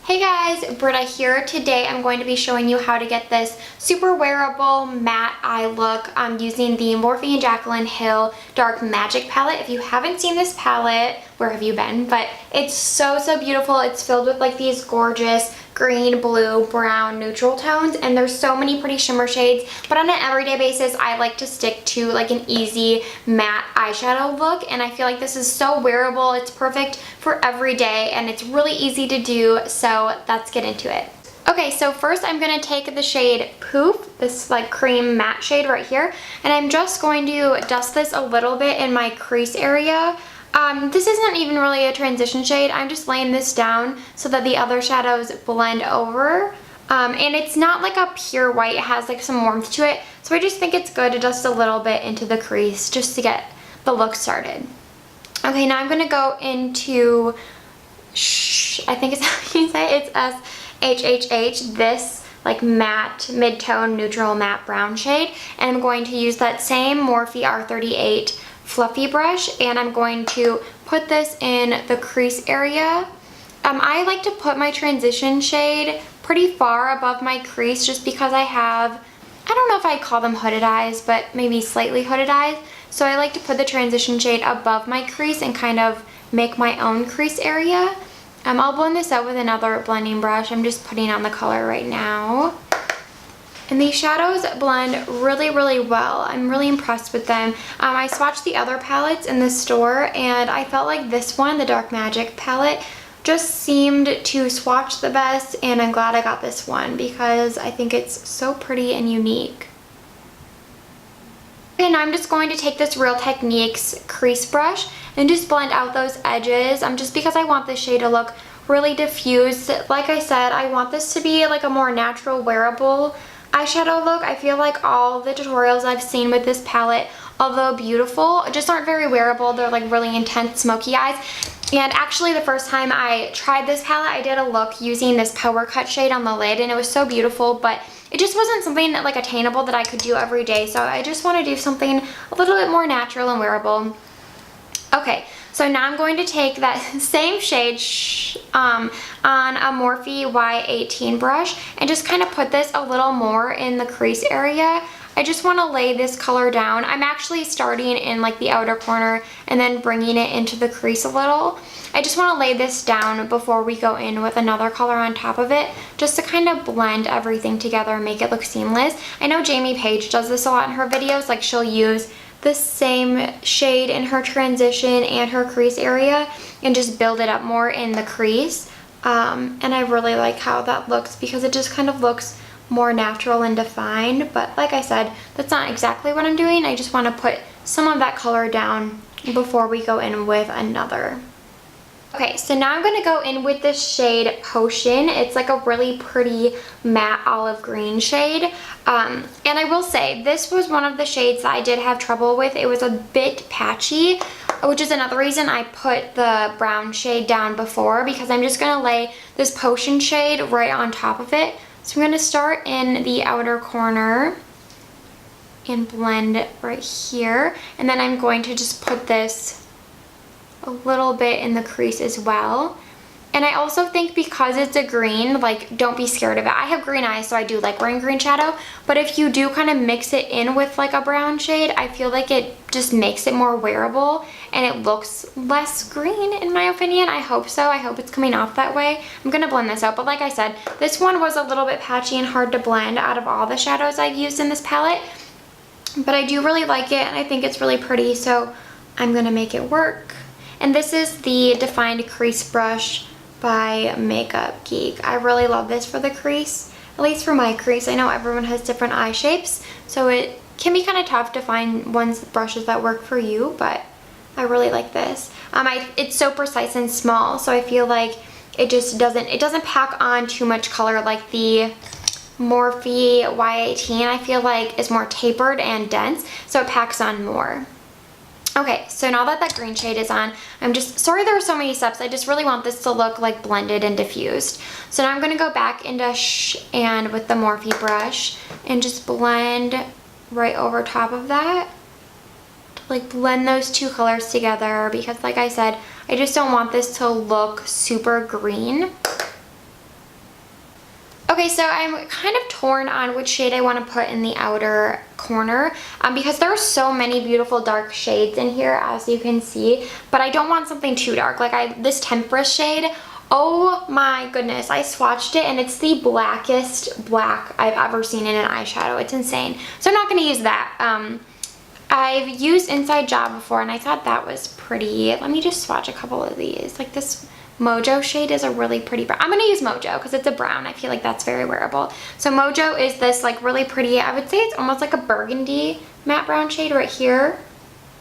Hey guys, Britta here. Today I'm going to be showing you how to get this super wearable matte eye look using the Morphe and Jaclyn Hill Dark Magic palette. If you haven't seen this palette, where have you been? But it's so beautiful. It's filled with like these gorgeous green, blue, brown, neutral tones, and there's so many pretty shimmer shades. But on an everyday basis, I like to stick to like an easy matte eyeshadow look, and I feel like this is so wearable. It's perfect for every day, and it's really easy to do, so let's get into it. Okay, so first I'm going to take the shade Poof, this like cream matte shade right here, and I'm just going to dust this a little bit in my crease area. This isn't even really a transition shade. I'm just laying this down so that the other shadows blend over. And it's not like a pure white. It has like some warmth to it. So I just think it's good to dust a little bit into the crease just to get the look started. Okay, now I'm going to go into Shhh, I think it's how you say it. It's S-H-H-H, this like matte, mid-tone, neutral matte brown shade. And I'm going to use that same Morphe R38 fluffy brush, and I'm going to put this in the crease area. I like to put my transition shade pretty far above my crease just because I have, I don't know if I call them hooded eyes, but maybe slightly hooded eyes. So I like to put the transition shade above my crease and kind of make my own crease area. I'll blend this out with another blending brush. I'm just putting on the color right now. And these shadows blend really well. I'm really impressed with them. I swatched the other palettes in the store, and I felt like this one, the Dark Magic palette, just seemed to swatch the best, and I'm glad I got this one because I think it's so pretty and unique. Okay, now I'm just going to take this Real Techniques crease brush and just blend out those edges, just because I want this shade to look really diffused. Like I said, I want this to be like a more natural, wearable eyeshadow look. I feel like all the tutorials I've seen with this palette, although beautiful, just aren't very wearable. They're like really intense smoky eyes. And actually the first time I tried this palette, I did a look using this Power Cut shade on the lid, and it was so beautiful, but it just wasn't something that, like attainable that I could do every day. So I just want to do something a little bit more natural and wearable. Okay, so now I'm going to take that same shade on a Morphe Y18 brush and just kind of put this a little more in the crease area. I just want to lay this color down. I'm actually starting in like the outer corner and then bringing it into the crease a little. I just want to lay this down before we go in with another color on top of it, just to kind of blend everything together and make it look seamless. I know Jamie Page does this a lot in her videos. Like, she'll use the same shade in her transition and her crease area and just build it up more in the crease. And I really like how that looks because it just kind of looks more natural and defined. But like I said, that's not exactly what I'm doing. I just want to put some of that color down before we go in with another. Okay, so now I'm going to go in with this shade Potion. It's like a really pretty matte olive green shade. And I will say, this was one of the shades that I did have trouble with. It was a bit patchy, which is another reason I put the brown shade down before, because I'm just going to lay this Potion shade right on top of it. So I'm going to start in the outer corner and blend right here. And then I'm going to just put this a little bit in the crease as well. And I also think because it's a green, like, don't be scared of it. I have green eyes, so I do like wearing green shadow, but if you do kind of mix it in with like a brown shade, I feel like it just makes it more wearable and it looks less green, in my opinion. I hope so. I hope it's coming off that way. I'm gonna blend this out, but like I said, this one was a little bit patchy and hard to blend out of all the shadows I've used in this palette, but I do really like it and I think it's really pretty, so I'm gonna make it work. And this is the Defined Crease Brush by Makeup Geek. I really love this for the crease, at least for my crease. I know everyone has different eye shapes, so it can be kind of tough to find brushes that work for you, but I really like this. It's so precise and small, so I feel like it just doesn't pack on too much color like the Morphe Y18. I feel like is more tapered and dense, so it packs on more. Okay, so now that that green shade is on, I'm just, sorry there are so many steps, I just really want this to look like blended and diffused. So now I'm going to go back into Shhh and with the Morphe brush and just blend right over top of that. To like blend those two colors together, because like I said, I just don't want this to look super green. Okay, so I'm kind of torn on which shade I want to put in the outer corner because there are so many beautiful dark shades in here, as you can see, but I don't want something too dark. Like this Temptress shade, oh my goodness, I swatched it and it's the blackest black I've ever seen in an eyeshadow. It's insane. So I'm not going to use that. I've used Inside Job before and I thought that was pretty. Let me just swatch a couple of these. Like this Mojo shade is a really pretty brown. I'm going to use Mojo because it's a brown. I feel like that's very wearable. So Mojo is this like really pretty, I would say it's almost like a burgundy matte brown shade right here.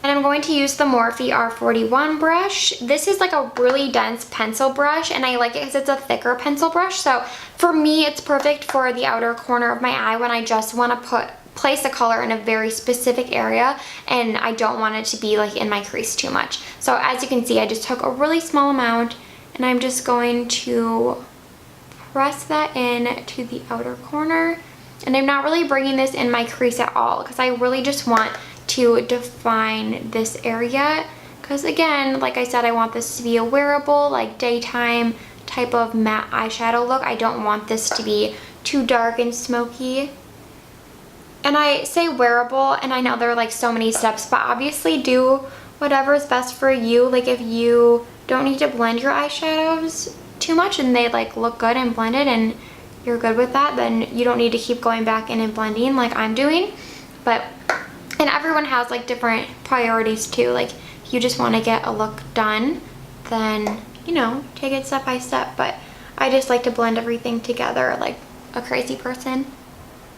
And I'm going to use the Morphe R41 brush. This is like a really dense pencil brush and I like it because it's a thicker pencil brush. So for me, it's perfect for the outer corner of my eye when I just want to place a color in a very specific area and I don't want it to be like in my crease too much. So as you can see, I just took a really small amount and I'm just going to press that in to the outer corner. And I'm not really bringing this in my crease at all because I really just want to define this area. Because again, like I said, I want this to be a wearable, like daytime type of matte eyeshadow look. I don't want this to be too dark and smoky. And I say wearable, and I know there are like so many steps, but obviously do whatever is best for you. Like if you don't need to blend your eyeshadows too much and they like look good and blended and you're good with that, then you don't need to keep going back in and blending like I'm doing. But, and everyone has like different priorities too. Like if you just want to get a look done, then, you know, take it step by step. But I just like to blend everything together like a crazy person.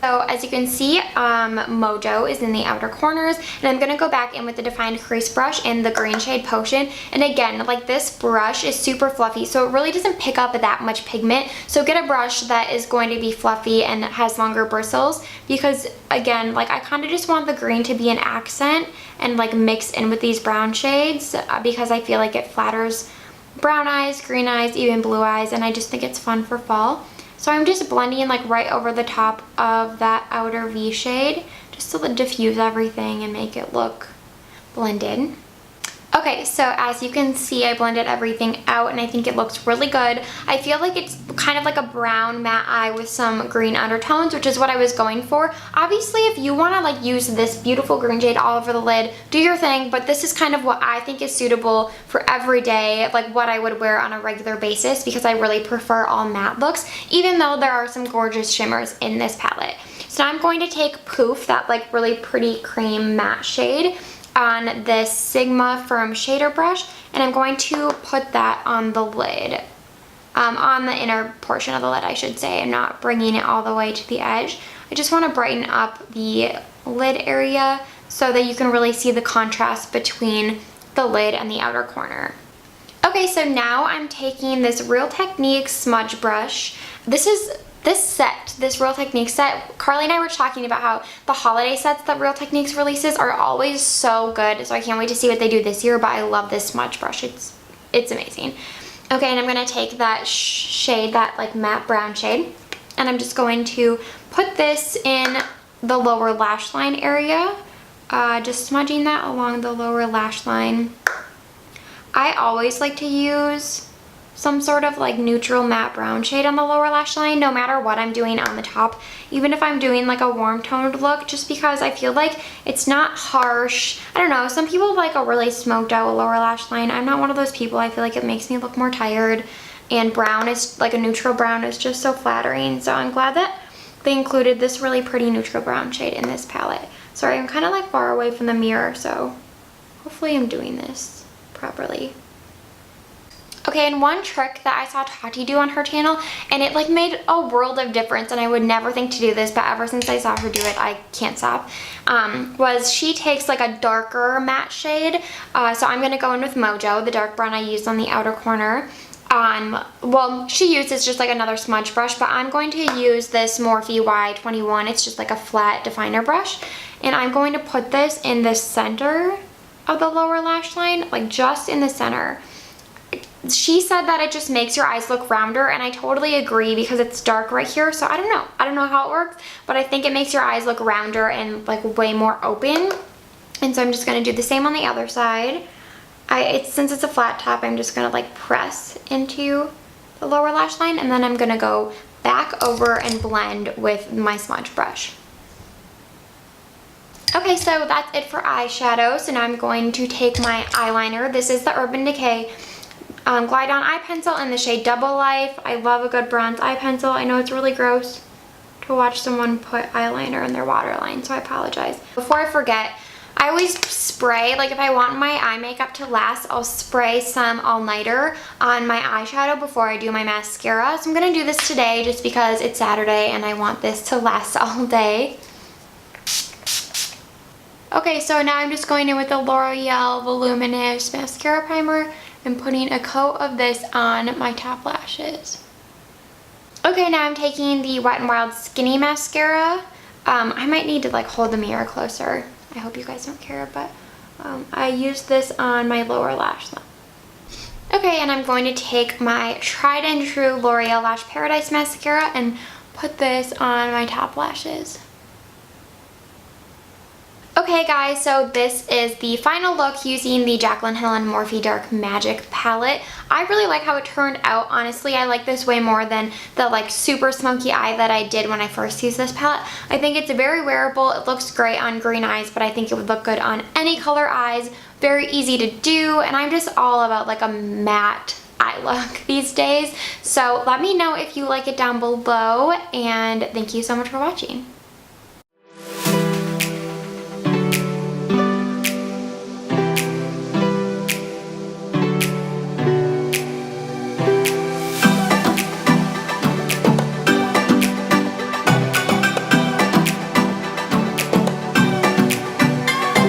So as you can see, Mojo is in the outer corners, and I'm going to go back in with the defined crease brush in the green shade Potion. And again, like this brush is super fluffy, so it really doesn't pick up that much pigment. So get a brush that is going to be fluffy and has longer bristles, because again, like I kind of just want the green to be an accent and like mix in with these brown shades because I feel like it flatters brown eyes, green eyes, even blue eyes, and I just think it's fun for fall. So I'm just blending like right over the top of that outer V shade just to diffuse everything and make it look blended. Okay, so as you can see, I blended everything out and I think it looks really good. I feel like it's kind of like a brown matte eye with some green undertones, which is what I was going for. Obviously, if you want to like use this beautiful green shade all over the lid, do your thing, but this is kind of what I think is suitable for every day, like what I would wear on a regular basis, because I really prefer all matte looks, even though there are some gorgeous shimmers in this palette. So now I'm going to take Poof, that like really pretty cream matte shade, on this Sigma Firm shader brush, and I'm going to put that on the lid, on the inner portion of the lid I should say. I'm not bringing it all the way to the edge. I just want to brighten up the lid area so that you can really see the contrast between the lid and the outer corner. Okay, so now I'm taking this Real Techniques smudge brush. This Real Techniques set, Carly and I were talking about how the holiday sets that Real Techniques releases are always so good, so I can't wait to see what they do this year, but I love this smudge brush. It's amazing. Okay, and I'm going to take that shade, that like matte brown shade, and I'm just going to put this in the lower lash line area, just smudging that along the lower lash line. I always like to use some sort of like neutral matte brown shade on the lower lash line, no matter what I'm doing on the top, even if I'm doing like a warm toned look, just because I feel like it's not harsh. I don't know, some people like a really smoked out lower lash line. I'm not one of those people. I feel like it makes me look more tired, and brown is like a neutral brown is just so flattering. So I'm glad that they included this really pretty neutral brown shade in this palette. Sorry, I'm kind of like far away from the mirror, so hopefully I'm doing this properly. Okay, and one trick that I saw Tati do on her channel, and it like made a world of difference, and I would never think to do this, but ever since I saw her do it, I can't stop, was she takes like a darker matte shade. So I'm going to go in with Mojo, the dark brown I used on the outer corner. Well, she uses just like another smudge brush, but I'm going to use this Morphe Y21. It's just like a flat definer brush, and I'm going to put this in the center of the lower lash line, like just in the center. She said that it just makes your eyes look rounder, and I totally agree because it's dark right here, so I don't know how it works, but I think it makes your eyes look rounder and like way more open. And so I'm just going to do the same on the other side. Since it's a flat top, I'm just going to like press into the lower lash line, and then I'm going to go back over and blend with my smudge brush. Okay, so that's it for eyeshadow. So now I'm going to take my eyeliner. This is the Urban Decay Glide On Eye Pencil in the shade Double Life. I love a good bronze eye pencil. I know it's really gross to watch someone put eyeliner in their waterline, so I apologize. Before I forget, I always spray, like if I want my eye makeup to last, I'll spray some all-nighter on my eyeshadow before I do my mascara. So I'm going to do this today just because it's Saturday and I want this to last all day. Okay, so now I'm just going in with the L'Oreal Voluminous Mascara Primer and putting a coat of this on my top lashes. Okay, now I'm taking the Wet n Wild Skinny Mascara. I might need to like hold the mirror closer. I hope you guys don't care, but I use this on my lower lash line. Okay, and I'm going to take my tried and true L'Oreal Lash Paradise Mascara and put this on my top lashes. Okay guys, so this is the final look using the Jaclyn Hill and Morphe Dark Magic palette. I really like how it turned out. Honestly, I like this way more than the like super smoky eye that I did when I first used this palette. I think it's very wearable. It looks great on green eyes, but I think it would look good on any color eyes. Very easy to do, and I'm just all about like a matte eye look these days. So let me know if you like it down below, and thank you so much for watching.